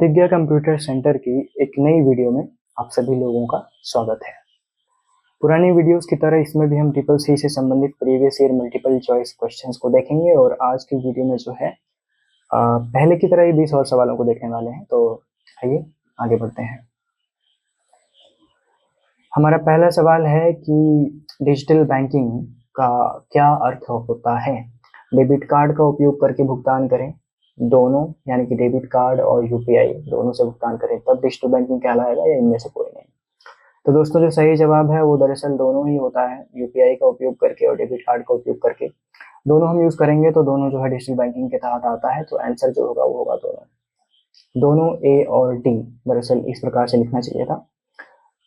प्रतिज्ञा computer centre की एक नई वीडियो में आप सभी लोगों का स्वागत है। पुरानी वीडियोस की तरह इसमें भी हम ट्रिपल सी से संबंधित previous year multiple choice questions को देखेंगे और आज की वीडियो में जो है पहले की तरह ही 20 और सवालों को देखने वाले हैं। तो आइए आगे बढ़ते हैं। हमारा पहला सवाल है कि डिजिटल बैंकिंग का क्या अर्थ होता है। डेबिट कार्ड का उपयोग करके भुगतान करें, दोनों यानी कि डेबिट कार्ड और यूपीआई दोनों से भुगतान करें तब डिजिटल बैंकिंग कहलाएगा या इनमें से कोई नहीं। तो दोस्तों जो सही जवाब है वो दरअसल दोनों ही होता है। यूपीआई का उपयोग करके और डेबिट कार्ड का उपयोग करके दोनों हम यूज करेंगे तो दोनों जो है डिजिटल बैंकिंग के तहत आता है। तो आंसर जो होगा वो होगा दोनों ए और डी। दरअसल इस प्रकार से लिखना चाहिए था।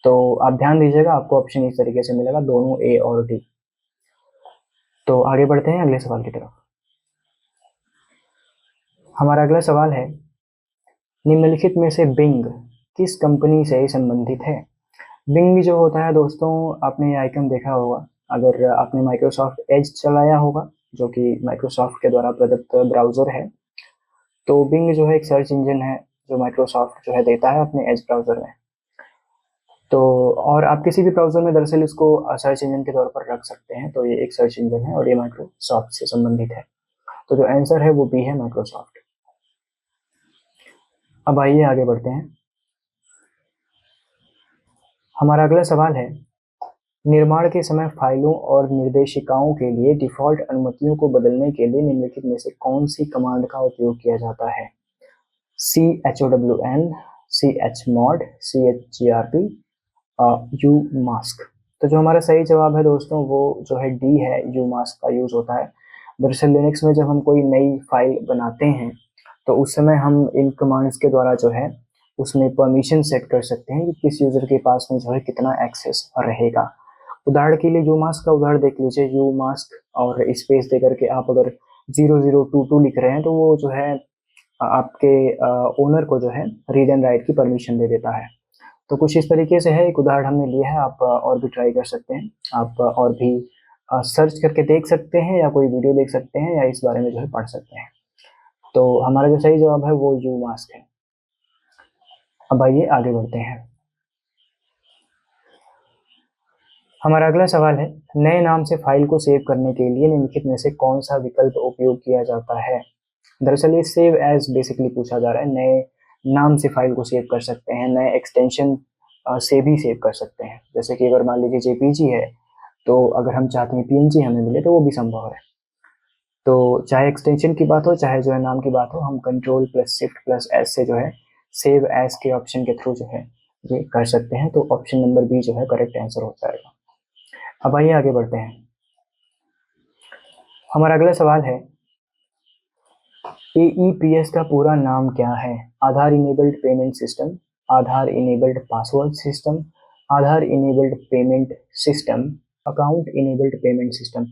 तो आप ध्यान दीजिएगा, आपको ऑप्शन इस तरीके से मिलेगा, दोनों ए और डी। तो आगे बढ़ते हैं अगले सवाल की तरफ। हमारा अगला सवाल है, निम्नलिखित में से बिंग किस कंपनी से संबंधित है। बिंग जो होता है दोस्तों, आपने ये आइकन देखा होगा अगर आपने माइक्रोसॉफ्ट एज चलाया होगा, जो कि माइक्रोसॉफ्ट के द्वारा प्रदत्त ब्राउजर है। तो बिंग जो है एक सर्च इंजन है जो माइक्रोसॉफ्ट जो है देता है अपने एज ब्राउजर में। तो और आप किसी भी ब्राउजर में दरअसल इसको सर्च इंजन के तौर पर रख सकते हैं। तो ये एक सर्च इंजन है और ये माइक्रोसॉफ्ट से संबंधित है। तो जो आंसर है वो बी है, माइक्रोसॉफ्ट। अब आइए आगे बढ़ते हैं। हमारा अगला सवाल है, निर्माण के समय फाइलों और निर्देशिकाओं के लिए डिफ़ॉल्ट अनुमतियों को बदलने के लिए निम्नलिखित में से कौन सी कमांड का उपयोग किया जाता है। CHOWN, CHMOD, CHGRP, UMask। तो जो हमारा सही जवाब है दोस्तों वो जो है डी है, UMask का यूज होता है। दरअसल लिनक्स में जब हम कोई नई फाइल बनाते हैं तो उस समय हम इन कमांड्स के द्वारा जो है उसमें परमिशन सेट कर सकते हैं कि किस यूजर के पास में जो है कितना एक्सेस रहेगा। उदाहरण के लिए UMask का उदाहरण देख लीजिए। UMask और स्पेस देकर के आप अगर 0022 लिख रहे हैं तो वो जो है आपके ओनर को जो है रीड एंड राइट की परमिशन दे देता है। तो कुछ इस तरीके से है, एक उदाहरण हमने लिया है। आप और भी ट्राई कर सकते हैं, आप और भी सर्च करके देख सकते हैं या कोई वीडियो देख सकते हैं या इस बारे में जो है पढ़ सकते हैं। तो हमारा जो सही जवाब है वो UMask है। अब आइए आगे बढ़ते हैं। हमारा अगला सवाल है, नए नाम से फाइल को सेव करने के लिए निम्नलिखित में से कौन सा विकल्प उपयोग किया जाता है। दरअसल ये सेव एज बेसिकली पूछा जा रहा है। नए नाम से फाइल को सेव कर सकते हैं, नए एक्सटेंशन से भी सेव कर सकते हैं। जैसे कि अगर मान लीजिए JPG है तो अगर हम चाहते हैं PNG हमें मिले तो वो भी संभव है। तो चाहे एक्सटेंशन की बात हो चाहे जो है नाम की बात हो, हम Ctrl+Shift+S से जो है सेव एज के ऑप्शन के थ्रू जो है ये कर सकते हैं। तो ऑप्शन नंबर बी जो है करेक्ट आंसर हो जाएगा। अब आइए आगे बढ़ते हैं। हमारा अगला सवाल है, AEPS का पूरा नाम क्या है। Aadhaar enabled payment system, Aadhaar enabled password system, Aadhaar enabled payment system, account enabled payment system.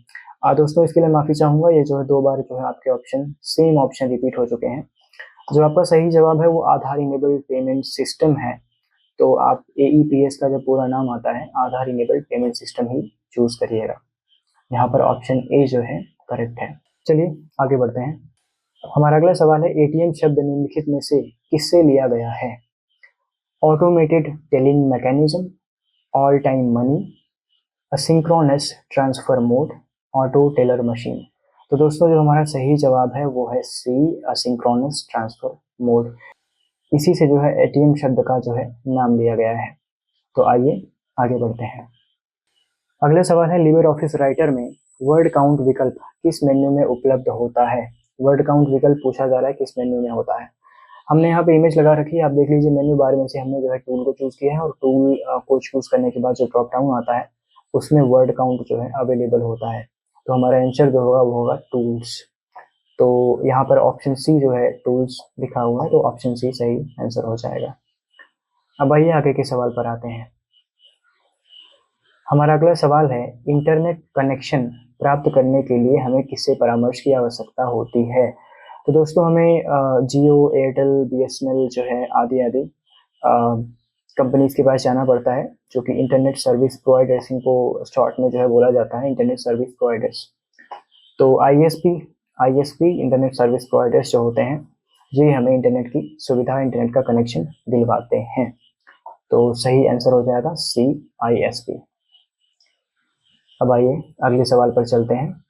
दोस्तों इसके लिए माफ़ी चाहूँगा, ये जो है 2 बार जो है आपके ऑप्शन सेम ऑप्शन रिपीट हो चुके हैं। जो आपका सही जवाब है वो आधार इनेबल्ड पेमेंट सिस्टम है। तो आप AEPS का जो पूरा नाम आता है आधार इनेबल्ड पेमेंट सिस्टम ही चूज करिएगा। यहाँ पर ऑप्शन ए जो है करेक्ट है। चलिए आगे बढ़ते हैं। हमारा अगला सवाल है, ATM शब्द निम्नलिखित में से किससे लिया गया है। Automated telling mechanism, all time money, asynchronous transfer mode, auto teller machine. तो दोस्तों जो हमारा सही जवाब है वो है सी, असिंक्रोनस ट्रांसफर मोड। इसी से जो है ATM शब्द का जो है नाम लिया गया है। तो आइए आगे बढ़ते हैं। अगला सवाल है, लिबर ऑफिस राइटर में वर्ड काउंट विकल्प किस मेन्यू में उपलब्ध होता है। वर्ड काउंट विकल्प पूछा जा रहा है किस मेन्यू में होता है। हमने यहाँ पे इमेज लगा रखी है, आप देख लीजिए। मेन्यू बार में से हमने जो है टूल को चूज किया है और टूल को चूज करने के बाद जो ड्रॉप डाउन आता है उसमें वर्ड काउंट जो है अवेलेबल होता है। तो हमारा आंसर जो होगा वो होगा टूल्स। तो यहाँ पर ऑप्शन सी जो है टूल्स लिखा हुआ है, तो ऑप्शन सी सही आंसर हो जाएगा। अब आइए आगे के सवाल पर आते हैं। हमारा अगला सवाल है, इंटरनेट कनेक्शन प्राप्त करने के लिए हमें किससे परामर्श की आवश्यकता होती है। तो दोस्तों हमें जियो, एयरटेल, BSNL जो है आदि आदि कंपनीज के पास जाना पड़ता है, जो कि इंटरनेट सर्विस प्रोवाइडर्स, इनको शॉर्ट में जो है बोला जाता है इंटरनेट सर्विस प्रोवाइडर्स। तो ISP इंटरनेट सर्विस प्रोवाइडर्स जो होते हैं ये हमें इंटरनेट की सुविधा, इंटरनेट का कनेक्शन दिलवाते हैं। तो सही आंसर हो जाएगा CISP। अब आइए अगले सवाल पर चलते हैं।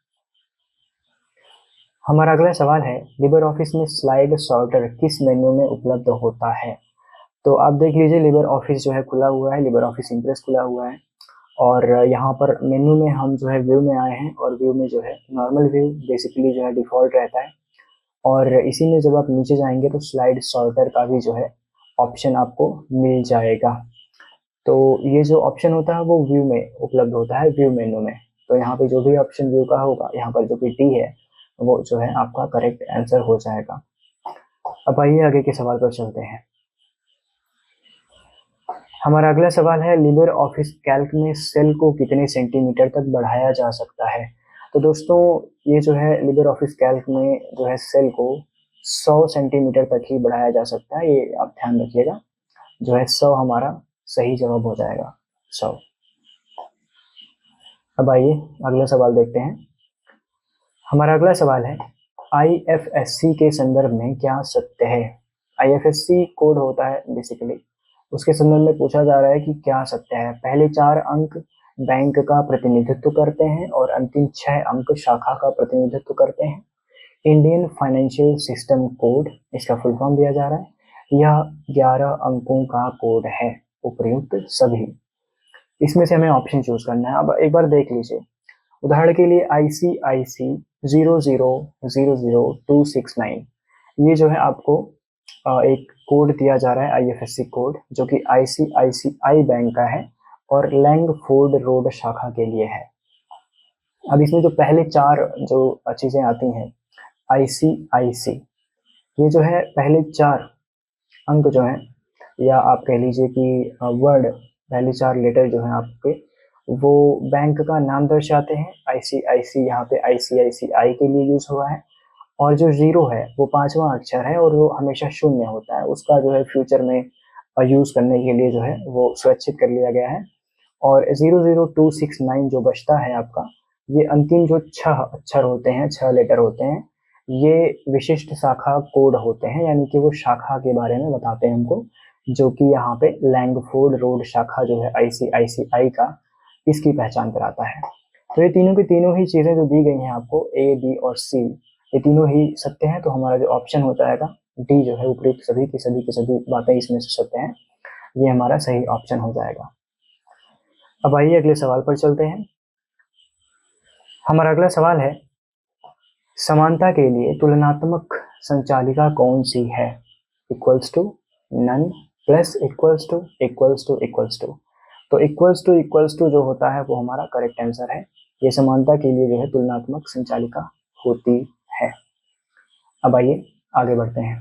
हमारा अगला सवाल है, लिबर ऑफिस में स्लाइड सॉर्टर किस मेन्यू में उपलब्ध होता है? तो आप देख लीजिए, लिबर ऑफिस जो है खुला हुआ है, लिबर ऑफिस इम्प्रेस खुला हुआ है, और यहाँ पर मेन्यू में हम जो है व्यू में आए हैं, और व्यू में जो है नॉर्मल व्यू बेसिकली जो है डिफ़ॉल्ट रहता है, और इसी में जब आप नीचे जाएंगे तो स्लाइड सॉर्टर का भी जो है ऑप्शन आपको मिल जाएगा। तो ये जो ऑप्शन होता है वो व्यू में उपलब्ध होता है, व्यू मेन्यू में। तो यहाँ पे जो भी ऑप्शन व्यू का होगा, यहाँ पर जो भी डी है वो जो है आपका करेक्ट आंसर हो जाएगा। अब आइए आगे के सवाल पर चलते हैं। हमारा अगला सवाल है, लिबर ऑफिस कैल्क में सेल को कितने सेंटीमीटर तक बढ़ाया जा सकता है? तो दोस्तों, ये जो है लिबर ऑफिस कैल्क में जो है सेल को 100 सेंटीमीटर तक ही बढ़ाया जा सकता है, ये आप ध्यान रखिएगा। जो है 100 हमारा सही जवाब हो जाएगा, 100। अब आइए अगला सवाल देखते हैं। हमारा अगला सवाल है, IFSC के संदर्भ में क्या सत्य है? IFSC कोड होता है बेसिकली, उसके संदर्भ में पूछा जा रहा है कि क्या सत्य है। पहले 4 अंक बैंक का प्रतिनिधित्व करते हैं और अंतिम 6 अंक शाखा का प्रतिनिधित्व करते हैं। इंडियन फाइनेंशियल सिस्टम कोड इसका फुल फॉर्म दिया जा रहा है। यह 11 अंकों का कोड है, उपर्युक्त सभी। इसमें से हमें ऑप्शन चूज करना है। अब एक बार देख लीजिए, उदाहरण के लिए ICIC 00000269, ये जो है आपको एक कोड दिया जा रहा है, IFSC कोड, जो कि ICICI बैंक का है और लैंगफोर्ड रोड शाखा के लिए है। अब इसमें जो पहले 4 जो चीज़ें आती हैं, ICIC, ये जो है पहले 4 अंक जो हैं, या आप कह लीजिए कि वर्ड, पहले 4 लेटर जो हैं आपके, वो बैंक का नाम दर्शाते हैं। ICIC यहाँ पे ICICI के लिए यूज़ हुआ है, और जो 0 है वो 5वां अक्षर है और वो हमेशा शून्य होता है, उसका जो है फ्यूचर में यूज़ करने के लिए जो है वो सुरक्षित कर लिया गया है। और 00269 जो बचता है आपका, ये अंतिम जो 6 अक्षर होते हैं, 6 लेटर होते हैं, ये विशिष्ट शाखा कोड होते हैं, यानी कि वो शाखा के बारे में बताते हैं हमको, जो कि यहाँ पे लैंगफोर्ड रोड शाखा जो है ICICI का, इसकी पहचान कराता है। तो ये तीनों की तीनों ही चीज़ें जो दी गई हैं आपको, A, B और C, ये तीनों ही सत्य हैं। तो हमारा जो ऑप्शन हो जाएगा D, जो है उपयुक्त सभी की सभी बातें इसमें से सत्य हैं, ये हमारा सही ऑप्शन हो जाएगा। अब आइए अगले सवाल पर चलते हैं। हमारा अगला सवाल है, समानता के लिए तुलनात्मक संचालिका कौन सी है? Equals to, none, plus, equals to, equals to, equals to. तो इक्वल्स टू जो होता है वो हमारा करेक्ट आंसर है। ये समानता के लिए जो है तुलनात्मक संचालिका होती है। अब आइए आगे बढ़ते हैं।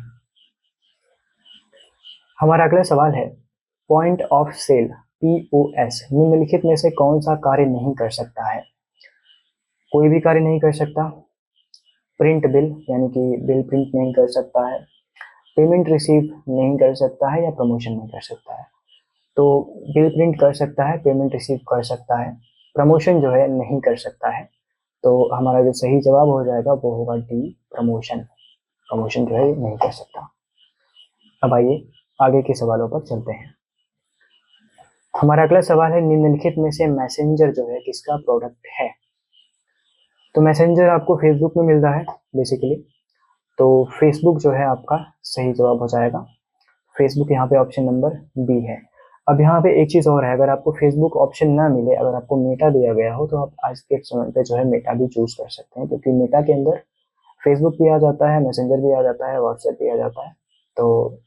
हमारा अगला सवाल है, पॉइंट ऑफ सेल POS निम्नलिखित में से कौन सा कार्य नहीं कर सकता है? कोई भी कार्य नहीं कर सकता। प्रिंट बिल, यानी कि बिल प्रिंट नहीं कर सकता है। पेमेंट रिसीव नहीं कर सकता है, या प्रमोशन नहीं कर सकता है। तो बिल प्रिंट कर सकता है, पेमेंट रिसीव कर सकता है, प्रमोशन जो है नहीं कर सकता है। तो हमारा जो सही जवाब हो जाएगा वो होगा D, प्रमोशन। प्रमोशन जो है नहीं कर सकता। अब आइए आगे के सवालों पर चलते हैं। हमारा अगला सवाल है, निम्नलिखित में से मैसेंजर जो है किसका प्रोडक्ट है? तो मैसेंजर आपको फेसबुक में मिल रहा है बेसिकली, तो फेसबुक जो है आपका सही जवाब हो जाएगा। फेसबुक यहाँ पे ऑप्शन नंबर B है। अब यहाँ पे एक चीज़ और है, अगर आपको फेसबुक ऑप्शन ना मिले, अगर आपको मेटा दिया गया हो, तो आप आज के समय पे जो है मेटा भी चूज कर सकते हैं, क्योंकि मेटा के अंदर फेसबुक भी आ जाता है, मैसेंजर भी आ जाता है, व्हाट्सएप भी आ जाता है। तो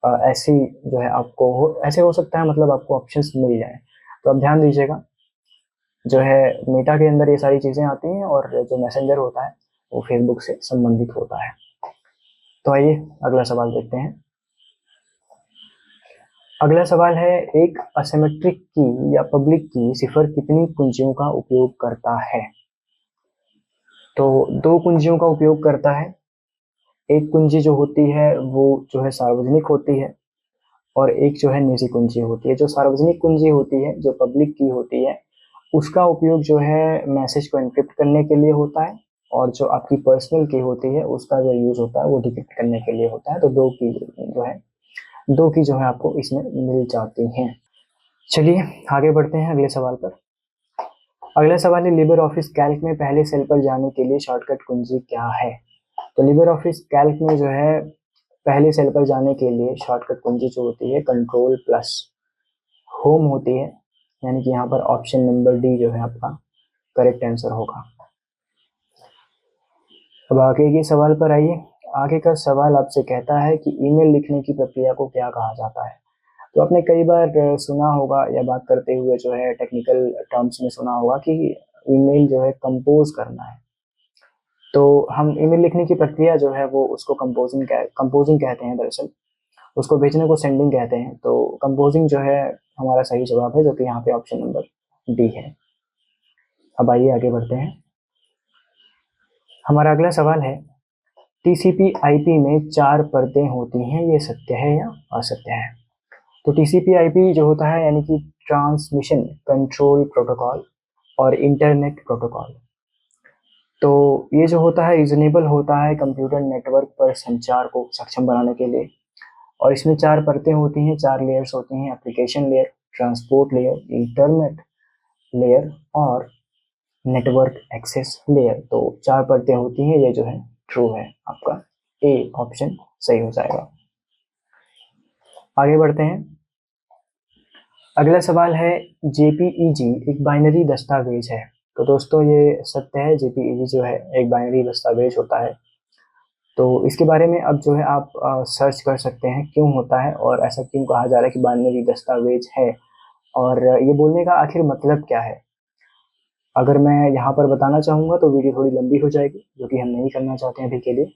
ऐसी जो है आपको ऐसे हो सकता है, मतलब आपको ऑप्शंस मिल जाए। तो आप ध्यान दीजिएगा, जो है मेटा के अंदर ये सारी चीज़ें आती हैं, और जो मैसेंजर होता है वो फेसबुक से संबंधित होता है। तो आइए अगला सवाल देखते हैं। अगला सवाल है, एक असिमेट्रिक की या पब्लिक की सिफर कितनी कुंजियों का उपयोग करता है? तो 2 कुंजियों का उपयोग करता है। एक कुंजी जो होती है वो जो है सार्वजनिक होती है, और एक जो है निजी कुंजी होती है। जो सार्वजनिक कुंजी होती है, जो पब्लिक की होती है, उसका उपयोग जो है मैसेज को एन्क्रिप्ट करने के लिए होता है, और जो आपकी पर्सनल की होती है उसका जो यूज़ होता है वो डिटेक्ट करने के लिए होता है। तो दो की जो है आपको इसमें मिल जाती हैं। चलिए आगे बढ़ते हैं अगले सवाल पर। अगला सवाल है लिबर ऑफिस कैल्क में पहले सेल पर जाने के लिए शॉर्टकट कुंजी क्या है? तो लिबर ऑफिस कैल्क में जो है पहले सेल पर जाने के लिए शॉर्टकट कुंजी जो होती है कंट्रोल प्लस होम होती है, यानी कि यहाँ पर ऑप्शन नंबर डी जो है आपका करेक्ट आंसर होगा। अब आगे के सवाल पर आइए। आगे का सवाल आपसे कहता है कि ईमेल लिखने की प्रक्रिया को क्या कहा जाता है? तो आपने कई बार सुना होगा या बात करते हुए जो है टेक्निकल टर्म्स में सुना होगा कि ईमेल जो है कंपोज करना है। तो हम ईमेल लिखने की प्रक्रिया जो है वो उसको कंपोजिंग कहते हैं दरअसल। उसको भेजने को सेंडिंग कहते हैं। तो कंपोजिंग जो है हमारा सही जवाब है, जो कि यहाँ पे ऑप्शन नंबर डी है। अब आइए आगे बढ़ते हैं। हमारा अगला सवाल है टीसीपी आईपी में 4 परतें होती हैं, ये सत्य है या असत्य है? तो टीसीपी आईपी जो होता है यानी कि ट्रांसमिशन कंट्रोल प्रोटोकॉल और इंटरनेट प्रोटोकॉल, तो ये जो होता है रीजनेबल होता है कंप्यूटर नेटवर्क पर संचार को सक्षम बनाने के लिए। और इसमें 4 परतें होती हैं, 4 लेयर्स होती हैं, application layer, transport layer, internet layer और नेटवर्क एक्सेस लेयर। तो 4 परतें होती हैं, ये जो है ट्रू है, आपका ए ऑप्शन सही हो जाएगा। आगे बढ़ते हैं। अगला सवाल है जेपीईजी एक बाइनरी दस्तावेज है। तो दोस्तों ये सत्य है, जेपीईजी जो है एक बाइनरी दस्तावेज होता है। तो इसके बारे में अब जो है आप सर्च कर सकते हैं क्यों होता है और ऐसा क्यों कहा जा रहा है कि बाइनरी दस्तावेज है, और ये बोलने का आखिर मतलब क्या है। अगर मैं यहाँ पर बताना चाहूँगा तो वीडियो थोड़ी लंबी हो जाएगी, जो कि हम नहीं करना चाहते हैं अभी के लिए।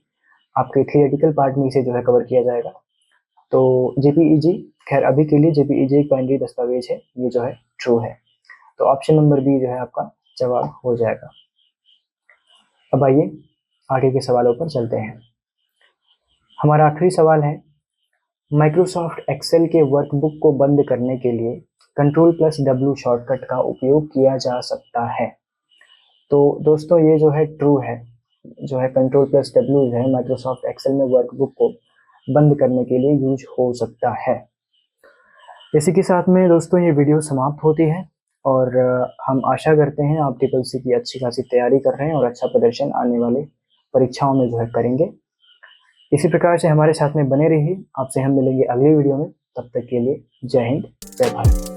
आपके थियोरेटिकल पार्ट में इसे जो है कवर किया जाएगा। तो जेपीईजी, खैर अभी के लिए जेपीईजी एक बाइनरी दस्तावेज है, ये जो है ट्रू है। तो ऑप्शन नंबर बी जो है आपका जवाब हो जाएगा। अब आइए आगे के सवालों पर चलते हैं। हमारा आखिरी सवाल है माइक्रोसॉफ्ट एक्सेल के वर्कबुक को बंद करने के लिए Ctrl+W शॉर्टकट का उपयोग किया जा सकता है। तो दोस्तों ये जो है ट्रू है, जो है Ctrl+W जो है माइक्रोसॉफ्ट एक्सेल में वर्कबुक को बंद करने के लिए यूज हो सकता है। इसी के साथ में दोस्तों ये वीडियो समाप्त होती है और हम आशा करते हैं आप ट्रिपल-सी की अच्छी खासी तैयारी कर रहे हैं और अच्छा प्रदर्शन आने वाले परीक्षाओं में जो है करेंगे। इसी प्रकार से हमारे साथ में बने रहिए। आपसे हम मिलेंगे अगली वीडियो में। तब तक के लिए जय हिंद, जय भारत।